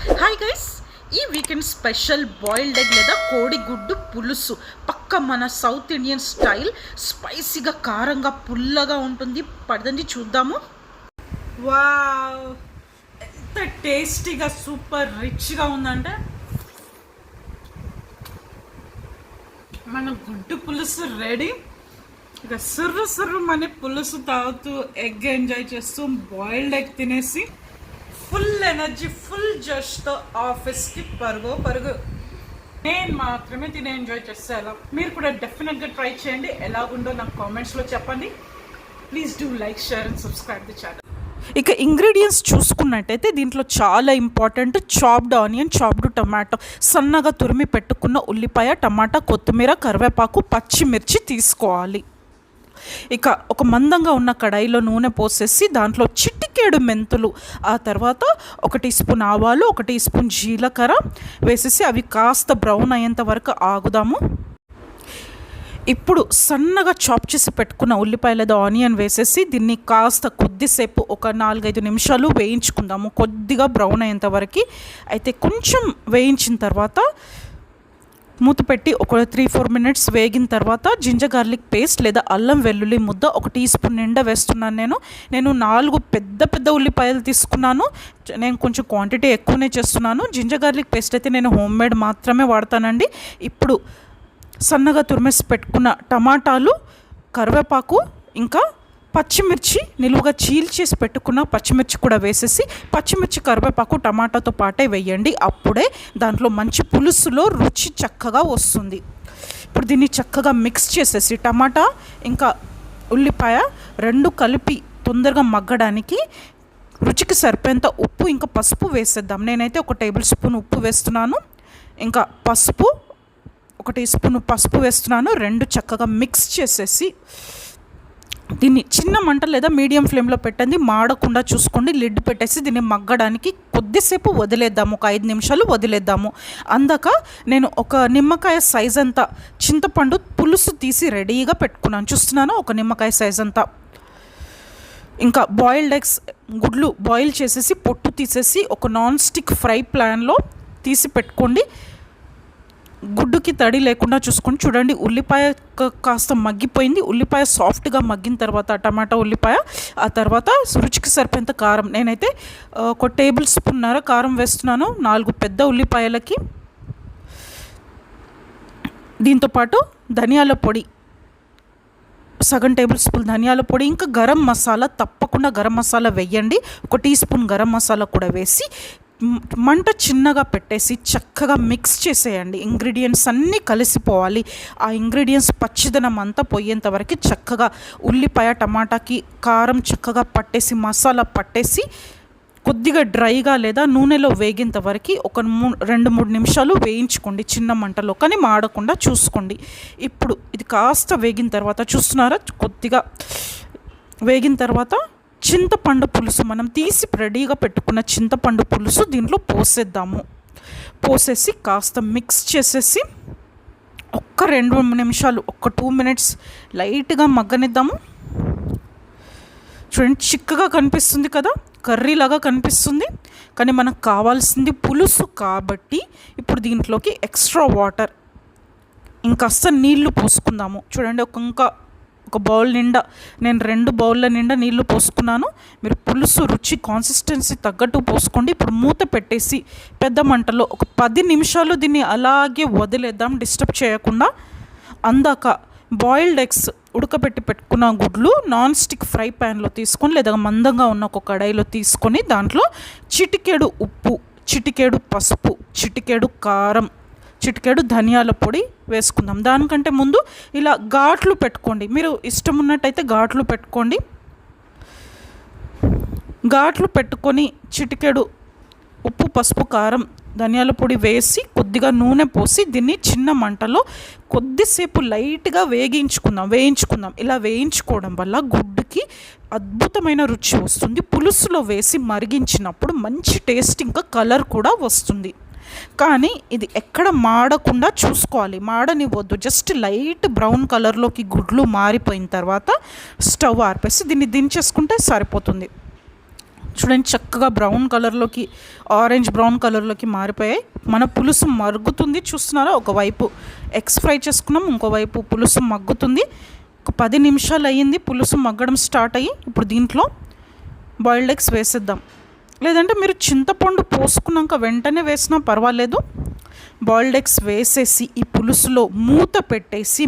Hi guys, ఈ weekend special boiled egg లేదా కోడిగుడ్డు పులుసు పక్క మన సౌత్ ఇండియన్ స్టైల్ స్పైసీగా కారంగా పుల్లగా ఉంటుంది. పదండి చూద్దాము. వావ్, ఎంత టేస్టీగా సూపర్ రిచ్గా ఉందంటే మన గుడ్డు పులుసు రెడీ. ఇక సుర్రు మన పులుసు తాగుతూ ఎగ్ ఎంజాయ్ చేస్తూ బాయిల్డ్ ఎగ్ తినేసి ఫుల్ ఎనర్జీ ఫుల్ జోష్తో ఆఫీస్కి పరుగు. నేను మాత్రమే తిని ఎంజాయ్ చేస్తాను. మీరు కూడా డెఫినెట్గా ట్రై చేయండి. ఎలాగుండో నాకు కామెంట్స్లో చెప్పండి. Please do like, share and subscribe the channel. ఇక ఇంగ్రీడియంట్స్ చూసుకున్నట్టయితే దీంట్లో చాలా important chopped onion, chopped tomato, సన్నగా తురిమి పెట్టుకున్న ఉల్లిపాయ, టమాటా, కొత్తిమీర, కరివేపాకు, పచ్చిమిర్చి తీసుకోవాలి. ఇక ఒక మందంగా ఉన్న కడాయిలో నూనె పోసేసి దాంట్లో చిటికేడు మెంతులు, ఆ తర్వాత 1 టీ స్పూన్ ఆవాలు, 1 టీ స్పూన్ జీలకర్ర వేసేసి అవి కాస్త బ్రౌన్ అయ్యేంత వరకు ఆగుదాము. ఇప్పుడు సన్నగా చాప్ చేసి పెట్టుకున్న ఉల్లిపాయ లేదా ఆనియన్ వేసేసి దీన్ని కాస్త కొద్దిసేపు ఒక 4-5 నిమిషాలు వేయించుకుందాము, కొద్దిగా బ్రౌన్ అయ్యేంత వరకు. అయితే కొంచెం వేయించిన తర్వాత మూత పెట్టి ఒక 3-4 మినిట్స్ వేగిన తర్వాత జింజర్ గార్లిక్ పేస్ట్ లేదా అల్లం వెల్లుల్లి ముద్ద 1 టీ స్పూన్ నిండా వేస్తున్నాను. నేను 4 పెద్ద ఉల్లిపాయలు తీసుకున్నాను. నేను కొంచెం క్వాంటిటీ ఎక్కువనే చేస్తున్నాను. జింజర్ గార్లిక్ పేస్ట్ అయితే నేను హోమ్ మేడ్ మాత్రమే వాడతానండి. ఇప్పుడు సన్నగా తురిమేసి పెట్టుకున్న టమాటాలు, కరివేపాకు, ఇంకా పచ్చిమిర్చి, నిలువుగా చీల్చేసి పెట్టుకున్న పచ్చిమిర్చి కూడా వేసేసి పచ్చిమిర్చి, కరివేపాకు టమాటాతో పాటే వేయండి. అప్పుడే దాంట్లో మంచి పులుసులో రుచి చక్కగా వస్తుంది. ఇప్పుడు దీన్ని చక్కగా మిక్స్ చేసేసి టమాటా ఇంకా ఉల్లిపాయ 2 కలిపి తొందరగా మగ్గడానికి రుచికి సరిపోయేంత ఉప్పు ఇంకా పసుపు వేసేద్దాం. నేనైతే 1 టేబుల్ స్పూన్ ఉప్పు వేస్తున్నాను. ఇంకా పసుపు 1 టీ స్పూన్ పసుపు వేస్తున్నాను. 2 చక్కగా మిక్స్ చేసేసి దీన్ని చిన్న మంట లేదా మీడియం ఫ్లేమ్లో పెట్టండి, మాడకుండా చూసుకోండి. లిడ్ పెట్టేసి దీన్ని మగ్గడానికి కొద్దిసేపు వదిలేద్దాము, ఒక 5 నిమిషాలు వదిలేద్దాము. అందాక నేను ఒక నిమ్మకాయ సైజ్ అంతా చింతపండు పులుసు తీసి రెడీగా పెట్టుకున్నాను. చూస్తున్నాను, ఒక నిమ్మకాయ సైజ్ అంతా. ఇంకా బాయిల్డ్ ఎగ్స్, గుడ్లు బాయిల్ చేసేసి పొట్టు తీసేసి ఒక నాన్ స్టిక్ ఫ్రై ప్యాన్లో తీసి పెట్టుకోండి. గుడ్డుకి తడి లేకుండా చూసుకొని చూడండి. ఉల్లిపాయ కాస్త మగ్గిపోయింది. ఉల్లిపాయ సాఫ్ట్గా మగ్గిన తర్వాత టమాటా, ఉల్లిపాయ, ఆ తర్వాత రుచికి సరిపోయేంత కారం, నేనైతే 1 టేబుల్ స్పూన్నర కారం వేస్తున్నాను 4 పెద్ద ఉల్లిపాయలకి. దీంతోపాటు ధనియాల పొడి సగం టేబుల్ స్పూన్ ధనియాల పొడి, ఇంకా గరం మసాలా, తప్పకుండా గరం మసాలా వేయండి. 1 టీ స్పూన్ గరం మసాలా కూడా వేసి మంట చిన్నగా పెట్టేసి చక్కగా మిక్స్ చేసేయండి. ఇంగ్రీడియంట్స్ అన్నీ కలిసిపోవాలి. ఆ ఇంగ్రీడియంట్స్ పచ్చిదనం అంతా పోయేంత వరకు చక్కగా ఉల్లిపాయ, టమాటాకి కారం చక్కగా పట్టేసి, మసాలా పట్టేసి కొద్దిగా డ్రైగా లేదా నూనెలో వేగేంత వరకు ఒక 2-3 నిమిషాలు వేయించుకోండి చిన్న మంటలో, కానీ మాడకుండా చూసుకోండి. ఇప్పుడు ఇది కాస్త వేగిన తర్వాత చూస్తున్నారా, కొద్దిగా వేగిన తర్వాత చింతపండు పులుసు, మనం తీసి రెడీగా పెట్టుకున్న చింతపండు పులుసు దీంట్లో పోసేద్దాము. పోసేసి కాస్త మిక్స్ చేసేసి ఒక్క 2 నిమిషాలు, ఒక 2 మినిట్స్ లైట్గా మగ్గనిద్దాము. చూడండి, చిక్కగా కనిపిస్తుంది కదా, కర్రీలాగా కనిపిస్తుంది, కానీ మనకు కావాల్సింది పులుసు కాబట్టి ఇప్పుడు దీంట్లోకి ఎక్స్ట్రా వాటర్, ఇంకాస్త నీళ్లు పోసుకుందాము. చూడండి, ఒక బౌల్ నిండా, నేను 2 బౌళ్ళ నిండా నీళ్లు పోసుకున్నాను. మీరు పులుసు రుచి కాన్సిస్టెన్సీ తగ్గట్టు పోసుకోండి. ఇప్పుడు మూత పెట్టేసి పెద్ద మంటలో ఒక 10 నిమిషాలు దీన్ని అలాగే వదిలేద్దాం, డిస్టర్బ్ చేయకుండా. అందాక బాయిల్డ్ ఎగ్స్ ఉడకబెట్టి పెట్టుకున్న గుడ్లు నాన్ స్టిక్ ఫ్రై ప్యాన్లో తీసుకొని లేదా మందంగా ఉన్న ఒక కడాయిలో తీసుకొని దాంట్లో చిటికెడు ఉప్పు, చిటికెడు పసుపు, చిటికెడు కారం, చిటికెడు ధనియాల పొడి వేసుకుందాం. దానికంటే ముందు ఇలా ఘాట్లు పెట్టుకోండి. మీరు ఇష్టం ఉన్నట్టయితే ఘాట్లు పెట్టుకోండి. ఘాట్లు పెట్టుకొని చిటికెడు ఉప్పు, పసుపు, కారం, ధనియాల పొడి వేసి కొద్దిగా నూనె పోసి దీన్ని చిన్న మంటలో కొద్దిసేపు లైట్గా వేయించుకుందాం. ఇలా వేయించుకోవడం వల్ల గుడ్డుకి అద్భుతమైన రుచి వస్తుంది. పులుసులో వేసి మరిగించినప్పుడు మంచి టేస్ట్ ఇంకా కలర్ కూడా వస్తుంది. కానీ ఇది ఎక్కడ మాడకుండా చూసుకోవాలి, మాడనివ్వద్దు. జస్ట్ లైట్ బ్రౌన్ కలర్లోకి గుడ్లు మారిపోయిన తర్వాత స్టవ్ ఆర్పేసి దీన్ని దించేసుకుంటే సరిపోతుంది. చూడండి చక్కగా బ్రౌన్ కలర్లోకి, ఆరెంజ్ బ్రౌన్ కలర్లోకి మారిపోయాయి. మన పులుసు మరుగుతుంది, చూస్తున్నారా? ఒకవైపు ఎగ్స్ ఫ్రై చేసుకున్నాం, ఇంకోవైపు పులుసు మగ్గుతుంది. ఒక 10 నిమిషాలు అయ్యింది పులుసు మగ్గడం స్టార్ట్ అయ్యి. ఇప్పుడు దీంట్లో బాయిల్డ్ ఎగ్స్ వేసేద్దాం. లేదంటే మీరు చింతపండు పోసుకున్నాక వెంటనే వేసినా పర్వాలేదు. బాయిల్డ్ ఎగ్స్ వేసేసి ఈ పులుసులో మూత పెట్టేసి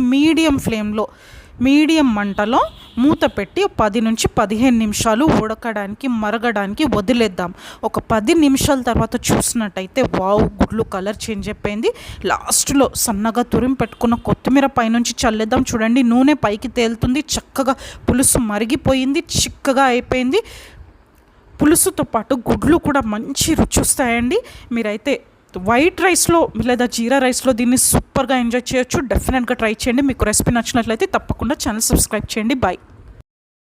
మీడియం మంటలో మూత పెట్టి 10 నుంచి 15 నిమిషాలు ఉడకడానికి మరగడానికి వదిలేద్దాం. ఒక 10 నిమిషాల తర్వాత చూసినట్టయితే వావ్, గుడ్లు కలర్ చేంజ్ అయిపోయింది. లాస్ట్లో సన్నగా తురిమి పెట్టుకున్న కొత్తిమీర పైనుంచి చల్లేద్దాం. చూడండి నూనె పైకి తేలుతుంది, చక్కగా పులుసు మరిగిపోయింది, చిక్కగా అయిపోయింది. పులుసుతో పాటు గుడ్లు కూడా మంచి రుచి వస్తాయండి. మీరైతే వైట్ రైస్లో లేదా జీరా రైస్లో దీన్ని సూపర్గా ఎంజాయ్ చేయొచ్చు. డెఫినెట్గా ట్రై చేయండి. మీకు రెసిపీ నచ్చినట్లయితే తప్పకుండా ఛానల్ సబ్స్క్రైబ్ చేయండి. బాయ్.